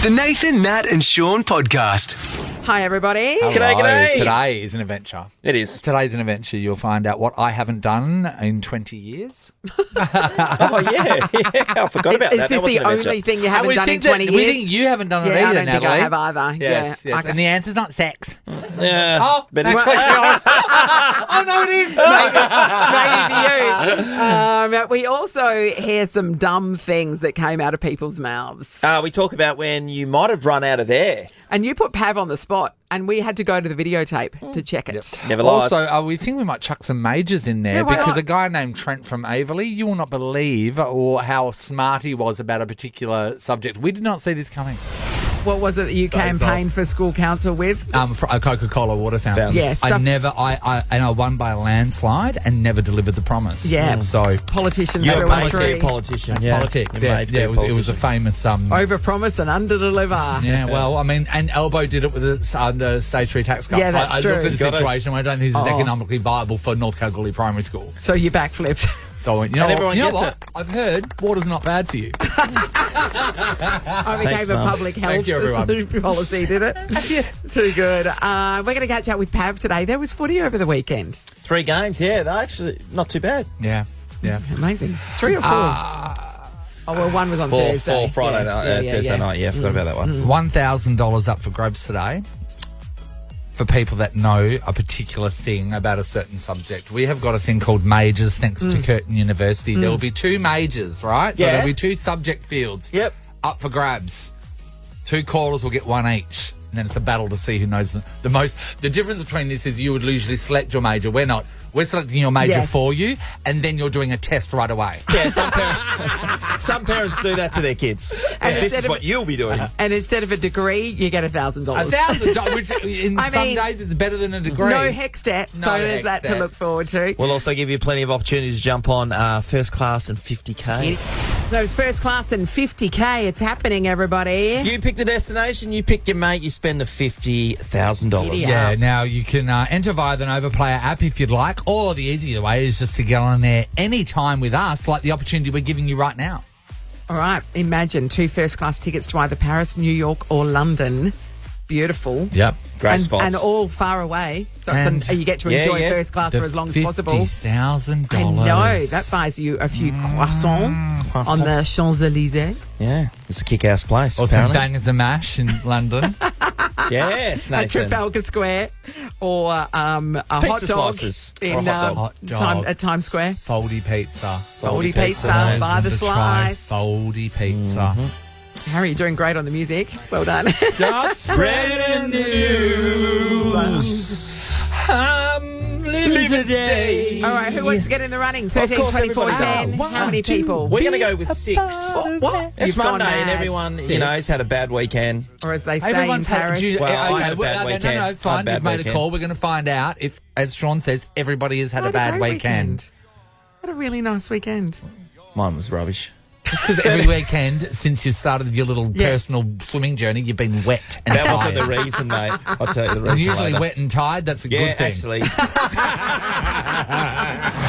The Nathan, Nat and Shaun podcast. Hi, everybody. Hello. G'day. Today is an adventure. It is. Today's an adventure. You'll find out what I haven't done in 20 years. Oh, yeah. I forgot about that. Is this That was the an adventure. only thing you haven't done in 20 years? We think you haven't done it Yeah, either, I don't think Natalie. I have either. Yes, Yeah. yes. And the answer's not sex. Yeah. Oh, but that's what yours. Oh, no, it is. Maybe you. We also hear some dumb things that came out of people's mouths. we talk about when you might have run out of air. And you put Pav on the spot, and we had to go to the videotape to check it. Never lies. Also, we think we might chuck some majors in there Yeah, why because not? a guy named Trent from Averley, you will not believe or how smart he was about a particular subject. We did not see this coming. What was it that you campaigned for school council with? For a Coca-Cola water fountain. Yes, I stuff- never, I won by a landslide and never delivered the promise. Yeah. So Politicians You're a through and through. politician. politics, You yeah, made yeah. good It was a politician. famous Overpromise and underdeliver. Yeah, well, I mean, and Elbow did it with the stage 3 tax cuts. Yeah, that's I true. looked at the Got it. situation. I don't think this is Oh. economically viable for North Kalgoorlie Primary School. So you backflipped. So I went, you know, And everyone you know gets what? I've heard water's not bad for you. I became a Mum. public health Thank you, everyone. policy, did it? Too good. We're going to catch up with Pav today. There was footy over the weekend. 3 games, yeah. They're actually not too bad. Yeah, yeah. Amazing. 3 or 4? Oh, well, one was on Thursday. Thursday night. Yeah, forgot about that one. $1,000 up for grabs today for people that know a particular thing about a certain subject. We have got a thing called majors thanks to Curtin University. There will be 2 majors, right? So Yeah. there'll be 2 subject fields Yep. up for grabs. 2 callers will get 1 each. And then it's a battle to see who knows the most. The difference between this is you would usually select your major. We're not. We're selecting your major Yes. for you, and then you're doing a test right away. Yeah, some parents do that to their kids. And This instead is of- what you'll be doing. And instead of a degree, you get $1,000. $1,000, which in I some mean, days is better than a degree. No HECS debt, so No there's HECS that to debt. look forward to. We'll also give you plenty of opportunities to jump on First Class and 50K. So it's first class and 50K. It's happening, everybody. You pick the destination, you pick your mate, you spend the $50,000. Yeah, now you can enter via the Nova Player app if you'd like, or the easier way is just to get on there anytime with us, like the opportunity we're giving you right now. All right. Imagine 2 first class tickets to either Paris, New York, or London. Beautiful. Yep. Great spots. And all far away. So And- you get to Yeah, enjoy yeah. first class for as long as possible. $50,000. I know. That buys you a few croissants on the Champs-Elysees. Yeah, it's a kick-ass place, Or some apparently. bangers and mash in London. Yes, At Nathan. Trafalgar Square. Or a hot Pizza dog slices. Or in a hot dog. Hot dog. at Times Square. Foldy pizza. Foldy pizza Those by the ones to try. slice. Foldy pizza. Harry, you're doing great on the music. Well done. Start spreading news. I'm living today. All right, who wants to get in the running? 13, course, 24, everybody 10. does. How many people? We're going to go with 6. What? It's You've gone Monday and mad. everyone, 6. has had a bad weekend. Or as they say Everyone's in Paris. Well, I had a bad no, weekend. No, it's I had a fine. bad You've made a weekend. call. We're going to find out if, as Shaun says, everybody has had a bad great weekend. Had a really nice weekend. Mine was rubbish. It's because every weekend since you started your little personal swimming journey, you've been wet and That wasn't tired. the reason, mate. I'll tell you the reason And usually later. wet and tired, that's a Yeah, good thing. actually.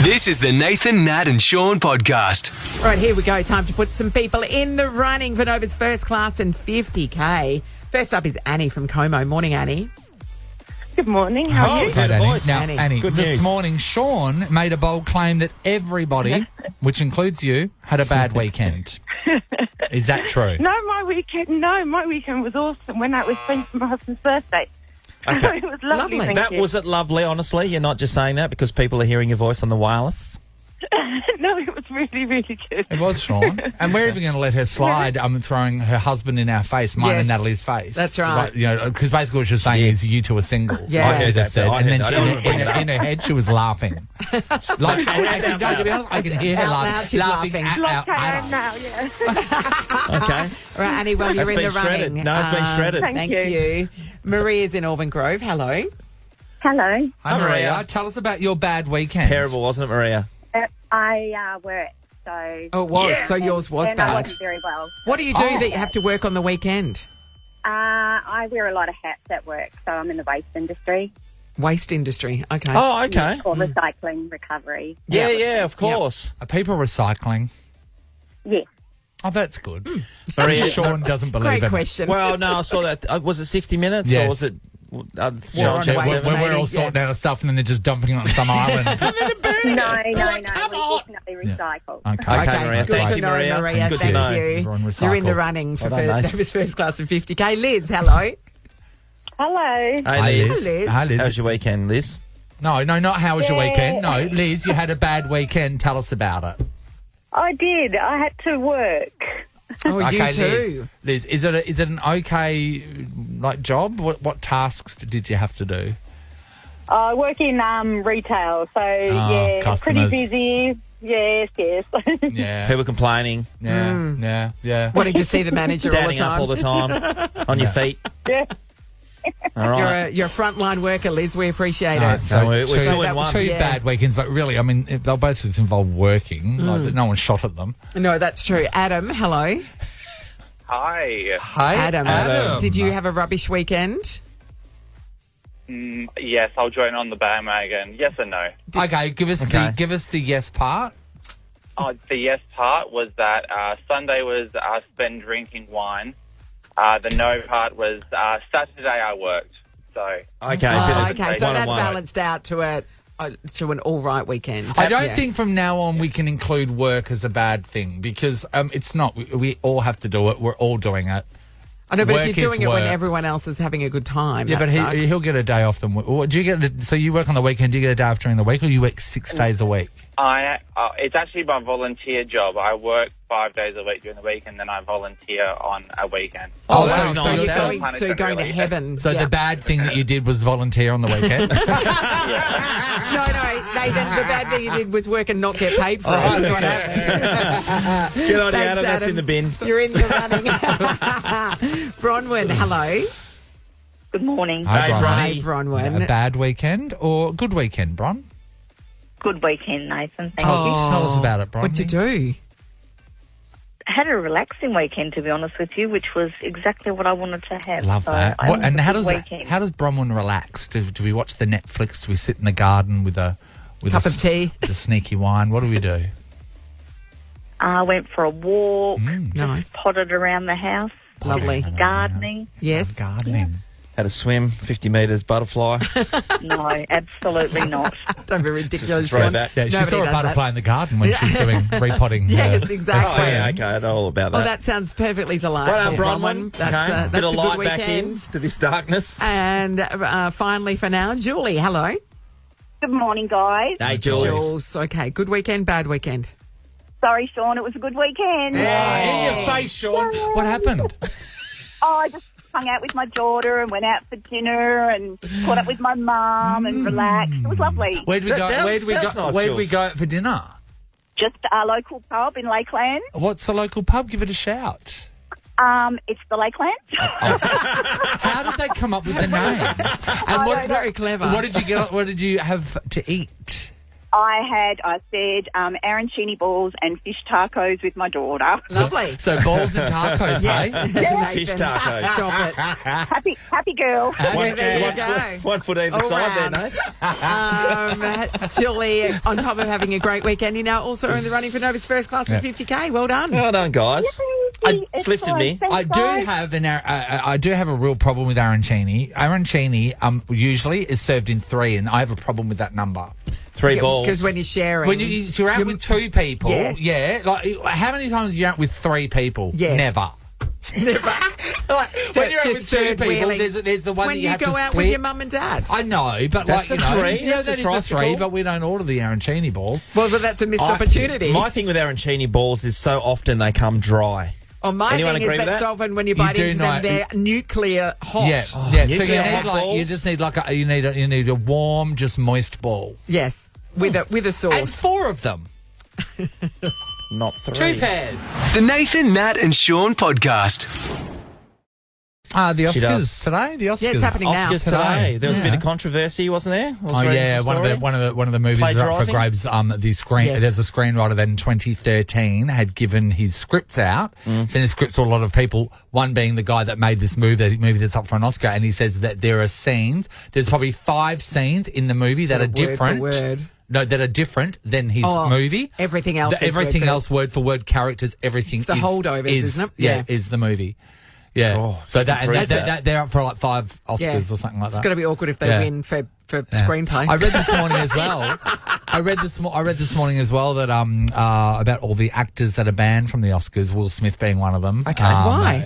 This is the Nathan, Nat and Shaun podcast. Right, here we go. Time to put some people in the running for Nova's first class and 50K. First up is Annie from Como. Morning, Annie. Good morning. How are you? Okay. Right, Annie. voice. Now, Annie. Annie, Good this news. morning, Shaun made a bold claim that everybody, which includes you, had a bad weekend. Is that true? No, my weekend was awesome. Went out with friends for my husband's birthday. Okay. It was lovely. Lovely. Thank That you. was it lovely, honestly. You're not just saying that because people are hearing your voice on the wireless. No, it was really, really good. It was, Shaun. And we're even going to let her slide throwing her husband in our face, mine Yes. and Natalie's face. That's right. Like, because basically what she's saying is you two are single. Yeah. I Like she heard just that, said. I And heard then that. she, I don't wanna bring it up. in her head, she was laughing. Like, actually, no, to be honest, I can hear her Out loud, she's laughing. at Like I at am us. now, yeah. Okay. All right, Annie, well, you're That's in the been shredded. running. No, it's been shredded. Thank Thank you. you. Maria's in Auburn Grove. Hello. Hello. Hi, Maria. Maria. Tell us about your bad weekend. Terrible, wasn't it, Maria? I worked, so... Oh, it was. So yours was and I bad. wasn't very well. What do you do that you have to work on the weekend? I wear a lot of hats at work, so I'm in the waste industry. Waste industry. Okay. Oh, okay. Or recycling recovery. Yeah, of course. Are people recycling? Yes. Oh, that's good. Maria, Sean doesn't believe Great it. question. Well, no, I saw that. Was it 60 Minutes Yes. or was it? We're Sean on Channel the way. seven? When we're all Yeah. sorting out of stuff and then they're just dumping it on some island. No. come We on. definitely recycle. Okay, Maria. good Thank to you, know, Maria. Maria. It's good to Thank know. you. Everyone recycle. You're in the running for Well done, mate. Davis First Class of 50K. Liz, hello. Hello. Hey, Liz. Liz. Hi, Liz. How was your weekend, Liz? No, not how was your weekend. No, Liz, you had a bad weekend. Tell us about it. I did. I had to work. Oh, you Okay, too. Liz, is it an okay job? What tasks did you have to do? I work in retail, so yeah, customers. pretty busy. Yes. Yeah, People complaining, yeah. Wanting to see the manager standing up all all the the time. time, on your feet. Yeah. All right. You're a frontline worker, Liz. We appreciate it. Alright, So we're two two, in one. two Yeah. bad weekends, but really, I mean, they'll both just involve working. Like, no one shot at them. No, that's true. Adam, hello. Hi. Hi, Adam. Did you have a rubbish weekend? Yes, I'll join on the bandwagon. Yes and no. Okay, give us the yes part. The yes part was that Sunday was spent drinking wine. The no part was Saturday I worked. So Okay, Oh, bit of okay, so that one-on-one. balanced out to an all right weekend. I don't Yeah. think from now on we can include work as a bad thing because it's not. We all have to do it. We're all doing it. I know, but work if you're is doing it when work. everyone else is having a good time, Yeah, that but sucks. he'll get a day off. Do you get? So you work on the weekend? Do you get a day off during the week, or you work 6 days a week? it's actually my volunteer job. I work 5 days a week during the week, and then I volunteer on a weekend. Oh, that's so nice. So you're That- going, Punishment, so you're going to really. heaven. So Yeah. the bad thing that you did was volunteer on the weekend. No, Nathan, the bad thing you did was work and not get paid for it. That's what happened. Good on you, Thanks, Adam. That's in the bin. You're in the running. Bronwyn, hello. Good morning. Hi, Hey, Bron. Hi, Bronny. A Bronwyn. bad weekend or good weekend, Bron? Good weekend, Nathan. Thank Oh, you. tell us about it, Bron. What'd you do? I had a relaxing weekend, to be honest with you, which was exactly what I wanted to have. Love So that. I What, had and a how good does weekend. how does Bronwyn relax? Do we watch the Netflix? Do we sit in the garden with a Cup of tea. with a sneaky wine? What do we do? I went for a walk, Nice. potted around the house, Lovely. gardening. Yes. Gardening. Had a swim, 50 metres, butterfly. No, absolutely not. Don't be ridiculous, Just a John. throwback. Yeah, she Nobody saw a does butterfly that. in the garden when she was doing repotting. Yes, Oh, exactly. yeah, okay. I know all about that. Oh, that sounds perfectly delightful. Well done, Bronwyn. Bronwyn. That's, Okay. that's Bit of a light good back weekend. in to this darkness. And finally for now, Julie, hello. Good morning, guys. Hey, Jules. Jules, okay, good weekend, bad weekend. Sorry, Sean. It was a good weekend. In your face, Sean. What happened? Oh, I just hung out with my daughter and went out for dinner and caught up with my mum and relaxed. It was lovely. Where'd we go? That Where'd we sounds go? nice, Where'd we Jules. go out for dinner? Just a local pub in Lakeland. What's the local pub? Give it a shout. It's the Lakeland. How did they come up with the name? And That's very clever. What did you get? What did you have to eat? I said arancini balls and fish tacos with my daughter. Lovely. So balls and tacos, hey? Yes. Fish Nathan, tacos. Stop it. Happy girl. There you go. One foot either All side round. there, Nate. Julie, on top of having a great weekend, you're now also in the running for Nova's first class of 50K. Well done. Well done, guys. It's lifted me. Thanks, I do guys. have I do have a real problem with arancini. Arancini usually is served in 3, and I have a problem with that number. 3 balls. Because when you're sharing. When you're out with 2 people, Yes. yeah. Like, how many times are you out with 3 people? Yes. Never. Like, when you're out with Just 2 third people, wheeling. there's the one when that you have go to out split. with your mum and dad. I know, but That's like, a you know, 3, yeah, that's a that is a tricycle. 3, but we don't order the arancini balls. Well, but that's a missed opportunity. My thing with arancini balls is so often they come dry. Oh, my Anyone thing agree is with that that? often when you You bite do into them, not- they're nuclear hot. Yeah, So nuclear you hot need you balls? just need you need a warm, just moist ball, Yes, with a and sauce. 4 of them, Not 3. 2 pairs. The Nathan, Nat and Sean podcast. The She does. Oscars today. The Oscars. Yeah, it's happening now. Oscars today. There was a bit Yeah. of controversy, wasn't there? I was Oh reading yeah, some one story. of the movies that are up for Plagiarising? grabs. The screen. Yes. There's a screenwriter that in 2013 had given his scripts out, sent his scripts to a lot of people. One being the guy that made this movie that's up for an Oscar, and he says that there are scenes. There's probably 5 scenes in the movie that are Word for different. word. that are different than his movie. Everything else. Everything else, word for word, characters, everything. It's the holdovers, isn't it? Yeah, is the movie. Yeah. Oh, so they're up for like 5 Oscars or something like that. It's going to be awkward if they win for screenplay. I read this morning as well. I read this morning as well that about all the actors that are banned from the Oscars. Will Smith being one of them. Okay, why?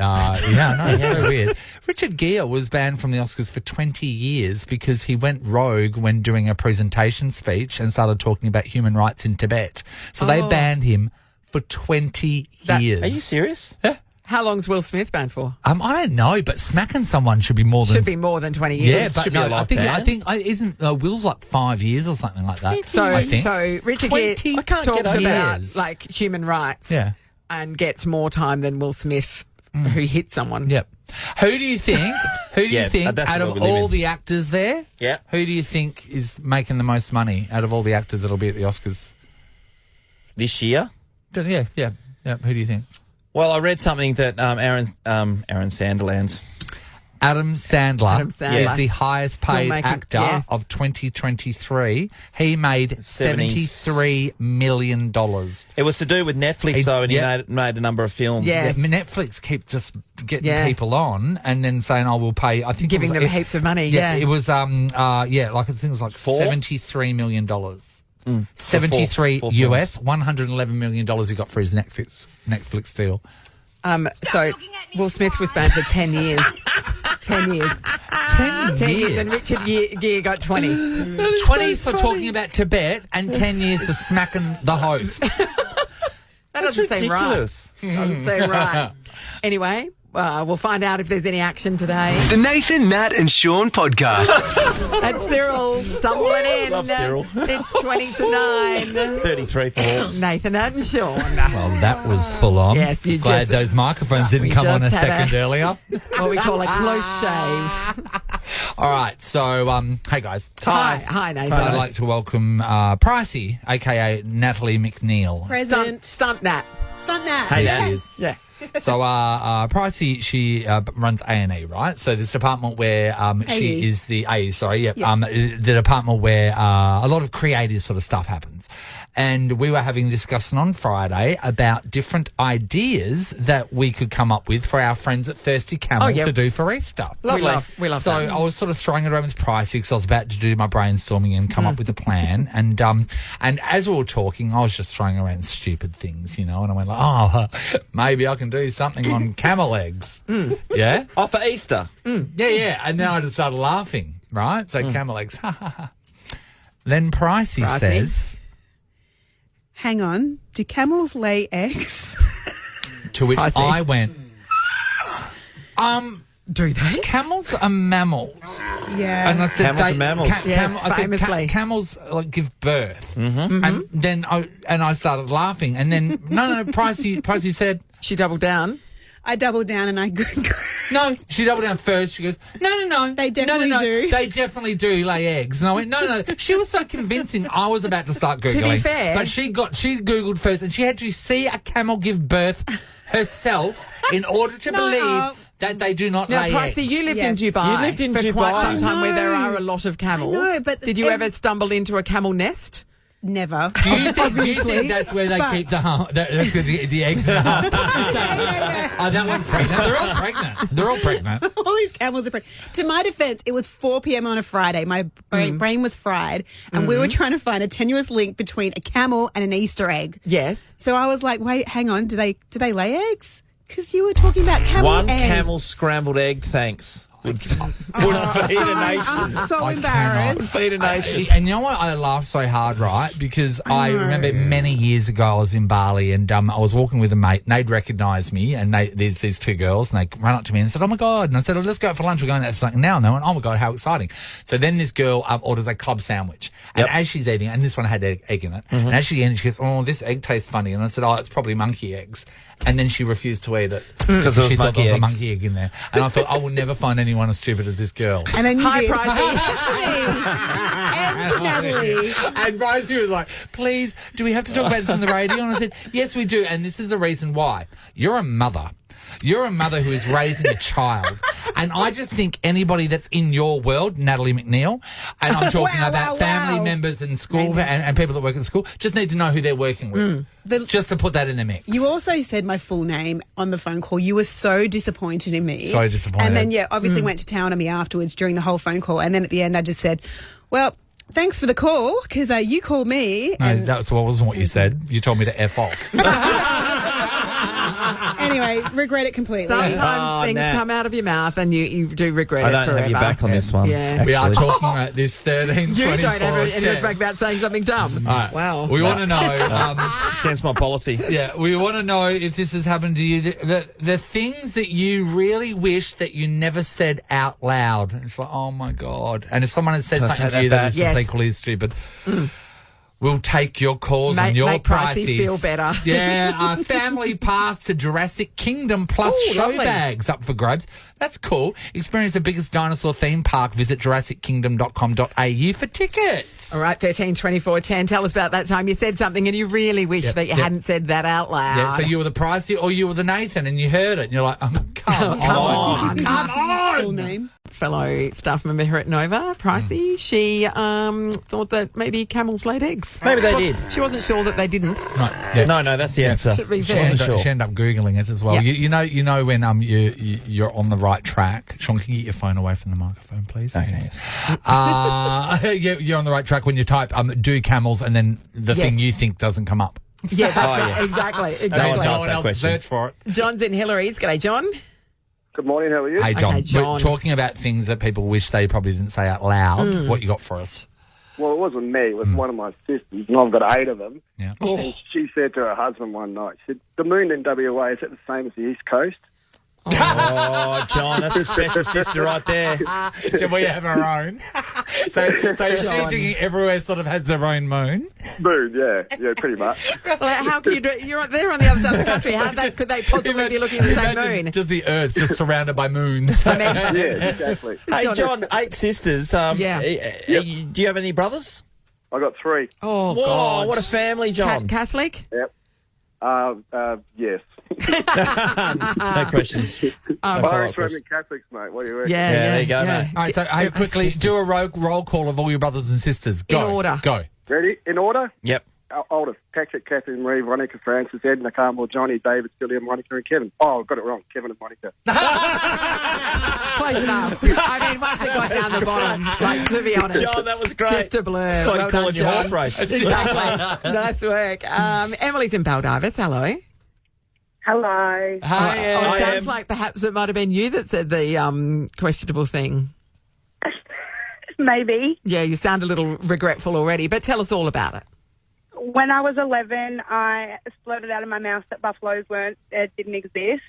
It's so weird. Richard Gere was banned from the Oscars for 20 years because he went rogue when doing a presentation speech and started talking about human rights in Tibet. So they banned him for 20 years. Are you serious? Yeah. How long's Will Smith banned for? I don't know, but smacking someone should be more than 20 years. Yeah, but Should be a life ban. I think isn't Will's like 5 years or something like that. So, I think. so Richard Gere 20 talks years. about like human rights, and gets more time than Will Smith, who hit someone. Yep. Who do you think? that's Out what of we live all in. the actors there? Yeah. Who do you think is making the most money out of all the actors that'll be at the Oscars? This year? Yeah. Who do you think? Well, I read something that Aaron Sanderlands. Adam Sandler Sandler. is the highest paid making- actor yes. of 2023. He made $73 million. It was to do with Netflix, though, and he made a number of films. Yeah. Netflix keep just getting people on and then saying, "I will pay." I think Giving them heaps of money. Yeah. It was like I think it was like $73 million. 73 four US, $111 million he got for his Netflix deal. So Will Smith was banned for 10 years. 10 years. 10 years. And Richard Gere got 20. 20 for talking about Tibet and 10 years for smacking the host. That doesn't seem right. Ridiculous. Doesn't seem right. Anyway, we'll find out if there's any action today. The Nathan, Nat and Shaun podcast. That's Cyril stumbling in. Love Cyril. It's 20 to 9. 33 for Hawks. Nathan, Nat and Shaun. Well, that was full on. Yes, you Glad just- those microphones didn't we come on a just had second earlier. What we call a close shave. All right, so hey guys. Hi, Nathan. I'd like to welcome Pricey, aka Natalie McNeil. Stunt Nat. Stunt Nat. Hey, There Nat. she is. Yeah. So Pricey, she runs A&E, right? So this department where she is the the department where a lot of creative sort of stuff happens. And we were having a discussion on Friday about different ideas that we could come up with for our friends at Thirsty Camel to do for Easter. We love So that. I was sort of throwing it around with Pricey because I was about to do my brainstorming and come up with a plan. And as we were talking, I was just throwing around stupid things, you know. And I went like, maybe I can do something on camel eggs. Yeah? Oh, for Easter. Yeah. And then I just started laughing, right? So camel eggs, ha, ha, ha. Then Pricey says... Hang on. Do camels lay eggs? To which Pricey. I went... Do they? Camels are mammals. Yeah. And I said, Camels are mammals. Yes, I said, famously. camels give birth. And then I started laughing. And then, no, Pricey said, She doubled down. I doubled down and I no, she doubled down first. She goes, no. They definitely do. They definitely do lay eggs. And I went, no. She was so convincing. I was about to start Googling. To be fair. But she Googled first and she had to see a camel give birth herself in order to believe that they do not Now, lay eggs. Pricey, you lived Yes. in Dubai. You lived in for Dubai. quite some time where there I know. are a lot of camels. I know, but did you ever stumble into a camel nest? never. Do you think that's where they keep the eggs? Oh, that one's pregnant. They're all pregnant. All these camels are pregnant. To my defense, it was 4 p.m. on a Friday. My brain was fried, and we were trying to find a tenuous link between a camel and an Easter egg. Yes. So I was like, wait, hang on. Do they lay eggs? Because you were talking about camel One eggs. camel scrambled egg, thanks. Would feed a nation. I'm so I embarrassed. cannot. Feed a nation. And you know what? I laughed so hard, right? Because I remember many years ago I was in Bali and I was walking with a mate and they'd recognise me and there's these two girls and they ran up to me and said, oh my God. And I said, let's go out for lunch. We're going out for something now. And they went, oh my God, how exciting. So then this girl orders a club sandwich. And as she's eating, and this one had egg in it, and as she ended, she goes, oh, this egg tastes funny. And I said, oh, it's probably monkey eggs. And then she refused to eat it. Because there was she thought monkey there was a eggs. monkey egg in there. And I thought, I will never find anyone as stupid as this girl. And then you Hi, did. Pricey. And to Natalie. And Pricey was like, please, do we have to talk about this on the radio? And I said, yes, we do. And this is the reason why. You're a mother. You're a mother who is raising a child. And I just think anybody that's in your world, Natalie McNeil, and I'm talking about family members in school and people that work at school, just need to know who they're working with. Just to put that in the mix. You also said my full name on the phone call. You were so disappointed in me. So disappointed. And then, obviously went to town on me afterwards during the whole phone call. And then at the end, I just said, well, thanks for the call, because you called me. No, that wasn't what you said. You told me to F off. Anyway, regret it completely. Sometimes things Nat. come out of your mouth and you do regret it I don't forever. have your back on this one. Yeah. We are actually. talking about this 13, You 24, don't have any 10. respect about saying something dumb. All right. Wow. We want to know... It's against my policy. Yeah, we want to know if this has happened to you. The things that you really wish that you never said out loud. It's like, oh my God. And if someone has said Can I something take to you that that is back? just Yes. equally stupid, we'll take your calls and your Make prices. Pricey feel better. Yeah, a family pass to Jurassic Kingdom plus Ooh, show lovely. bags up for grabs. That's cool. Experience the biggest dinosaur theme park. Visit jurassickingdom.com.au for tickets. All right, 13, 24, 10. Tell us about that time you said something and you really wish that you hadn't said that out loud. Yeah, so you were the Pricey or you were the Nathan and you heard it and you're like, come on. Come on. Full name. Fellow staff member here at Nova, Pricey, she thought that maybe camels laid eggs. Maybe they She did. She wasn't sure that they didn't. No, yeah. No, that's the answer. To be She fair. wasn't Sure. She ended up Googling it as well. Yeah. You know when you're on the right track. Sean, can you get your phone away from the microphone, please? Okay. You're on the right track when you type do camels and then the thing you think doesn't come up. Yeah, that's Oh, right. yeah. Exactly. No one's Exactly. asked that question. search for it. John's in Hillary's. G'day, John. Good morning, how are you? Hey, John. Okay, John. We're talking about things that people wish they probably didn't say out loud. What you got for us? Well, it wasn't me, it was one of my sisters, and I've got 8 of them. Yeah. And she said to her husband one night, she said, the moon in WA, is it the same as the East Coast? Oh, John, that's a special sister right there. Do we have our own? so is she thinking everywhere sort of has their own moon? Moon, yeah, pretty much. Well, how can you do it? You're there on the other side of the country. How could they possibly be looking at the same Imagine moon? just the Earth just surrounded by moons. Yeah, exactly. Hey, John, 8 sisters. Yeah. Do you have any brothers? I got 3. Oh, Whoa, God. what a family, John. Catholic? Yep. Yes. No questions. No follow-up Irish questions. Roman Catholics, mate. What do you reckon? Yeah, there you go, mate. All right, so hey, quickly do a roll call of all your brothers and sisters. Go. In order. Go. Ready? In order? Yep. Oldest, Patrick, Catherine, Marie, Veronica, Francis, Edna, Carmel, Johnny, David, Celia, Monica, and Kevin. Oh, I've got it wrong. Kevin and Monica. Close enough. I mean, once it got down the bottom, like, to be honest. John, that was great. Just a blur. It's like Well calling done, your John. horse race. Exactly. Nice work. Emily's in Baldivis. Hello. Hello. Hi. It sounds like perhaps it might have been you that said the questionable thing. Maybe. Yeah, you sound a little regretful already, but tell us all about it. When I was 11, I splurted out of my mouth that buffaloes didn't exist.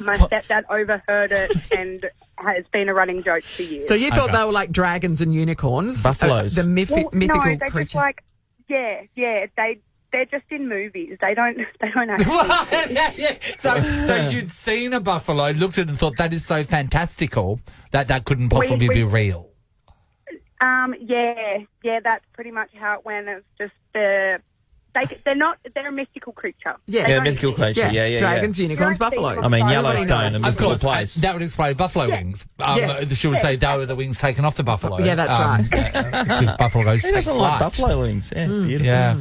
My stepdad overheard it, and it's been a running joke for years. So you thought they were like dragons and unicorns? Buffaloes. The Well, mythical no, they're creature. just like, they're just in movies. They don't actually. So you'd seen a buffalo, looked at it and thought that is so fantastical that couldn't possibly be real. Yeah, that's pretty much how it went. It's just they're a mystical creature. Yeah. They Yeah, don't mythical exist. creature. Yeah. Dragons, unicorns, You don't see buffaloes. them. I mean, Everybody Yellowstone, a knows. mythical place. That would explain buffalo wings. Yes. She would say they were the wings taken off the buffalo. Yeah, that's right. Because buffaloes Who take doesn't flight. like buffalo wings? Yeah, beautiful. Yeah.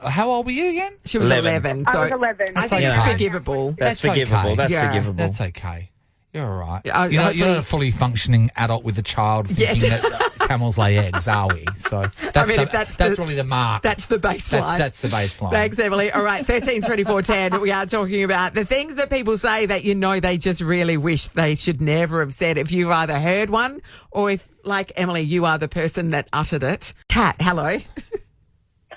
How old were you again? She was 11. 11. So I was 11. I think Yeah. it's forgivable. That's That's forgivable. okay. That's Yeah. forgivable. That's okay. You're all right. Yeah, you're hopefully- not a fully functioning adult with a child Yes. thinking that camels lay eggs, are we? So that's, mean, if that's really the mark. That's the baseline. That's the baseline. Thanks, Emily. All right, 13, 24, 10. We are talking about the things that people say that you know they just really wish they should never have said. If you've either heard one or if, like Emily, you are the person that uttered it. Kat, hello.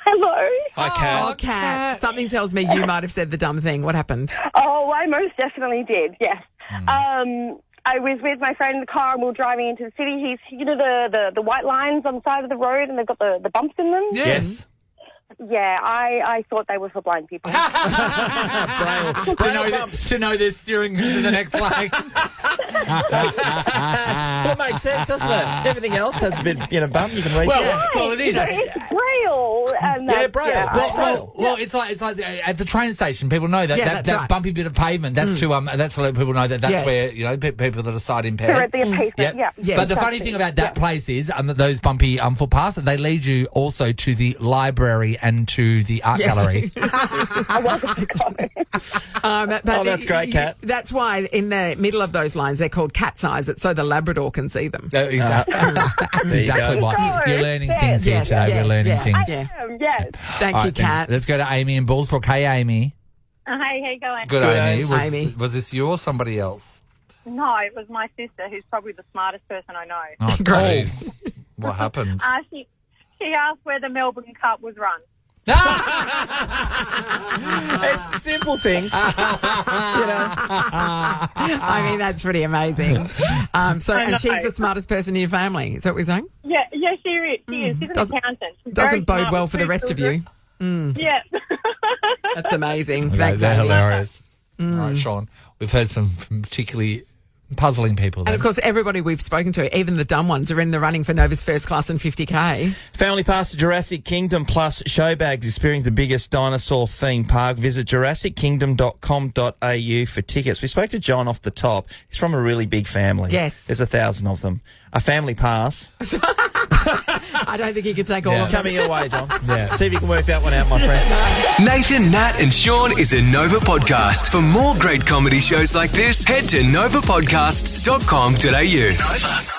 Hello. Hi, Kat. Oh, Kat. Something tells me you might have said the dumb thing. What happened? Oh, I most definitely did, yes. I was with my friend in the car and we were driving into the city. He's, you know, the white lines on the side of the road and they've got the bumps in them? Yes. Yeah, I thought they were for blind people. to know they're steering into the next lane. Well, it makes sense, doesn't it? Everything else has a bit, bump. You can reach out. Well, it is. It's great. trail. And Yeah, that's- braille. Well, it's like at the train station. People know that Yeah, that that's right. bumpy bit of pavement. That's that's what people know that's Yeah. where people that are sight They're impaired. at the pavement, yeah. But the funny thing about that place is that those bumpy footpaths, they lead you also to the library and to the art gallery. I wasn't going. But that's great, Kat. That's why in the middle of those lines they're called cat's eyes. It's so the Labrador can see them. Exactly. That's There you exactly go. why. You're learning things here Yes, today. yes, We're learning yeah. things. Yeah. Yes. Thank All you, right, thanks. Kat. Let's go to Amy in Bullsbrook. Hey, Amy. Hi, how you going? Good, Amy. Ames. Amy. Was this you or somebody else? No, it was my sister, who's probably the smartest person I know. Oh, Great. please. What happened? She asked where the Melbourne Cup was run. It's simple things. I mean, that's pretty amazing. And she's the smartest person in your family. Is that what we're saying? Yeah, she is. She's an accountant. She's very Doesn't bode smart well with for the two rest of you. children. Yeah. That's amazing. Okay, Thanks, they're Amy. hilarious. All right, Sean. We've heard some particularly puzzling people. And Then. of course, everybody we've spoken to, even the dumb ones, are in the running for Nova's First Class and 50K. Family pass to Jurassic Kingdom plus show bags. Experience the biggest dinosaur theme park. Visit jurassickingdom.com.au for tickets. We spoke to John off the top. He's from a really big family. Yes. There's 1,000 of them. A family pass. I don't think he could take all It's of them. coming your way, John. Yeah. See if you can work that one out, my friend. Nathan, Nat, and Sean is a Nova podcast. For more great comedy shows like this, head to novapodcasts.com.au. Nova.